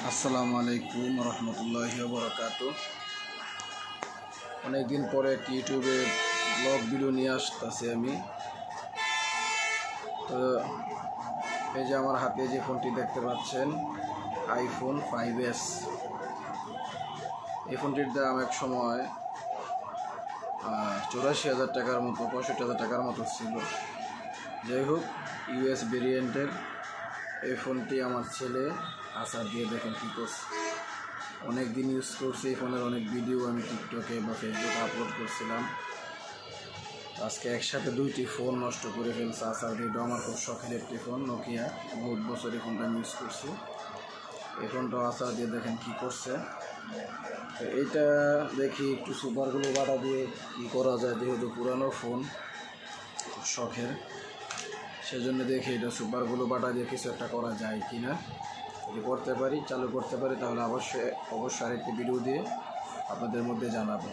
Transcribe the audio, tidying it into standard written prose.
আসসালামু আলাইকুম রহমতুল্লাহি বারাকাতু। অনেকদিন পরে একটি ইউটিউবে ব্লগ ভিডিও নিয়ে আসতেছি আমি। তো এই যে আমার হাতে যে ফোনটি দেখতে পাচ্ছেন, আইফোন 5s। এই ফোনটির দাম এক সময় 84,000 টাকার মতো, 65,000 টাকার মতো ছিল। যাই হোক, ইউএস ভেরিয়েন্টের এই ফোনটি আমার ছেলে আসার দিয়ে দেখেন কী করছে। অনেক দিন ইউজ করছি এই ফোনের, অনেক ভিডিও আমি টিকটকে বা ফেসবুকে আপলোড করছিলাম। আজকে একসাথে দুইটি ফোন নষ্ট করে ফেলছে আসার দিয়ে। আমার খুব শখের একটি ফোন, নোকিয়া, বহুত বছর এই ফোনটা আমি ইউজ করছি। এই ফোনটা আসার দিয়ে দেখেন কী করছে। তো এইটা দেখি একটু সুপারগুলো বাটা দিয়ে কী করা যায়, যেহেতু পুরানো ফোন শখের, সেজন্য দেখি এটা সুপারগুলো বাটা দিয়ে কিছু একটা করা যায় কি না। যদি করতে পারি, চালু করতে পারি, তাহলে অবশ্যই আরেকটি ভিডিও দিয়ে আপনাদের মধ্যে জানাবো।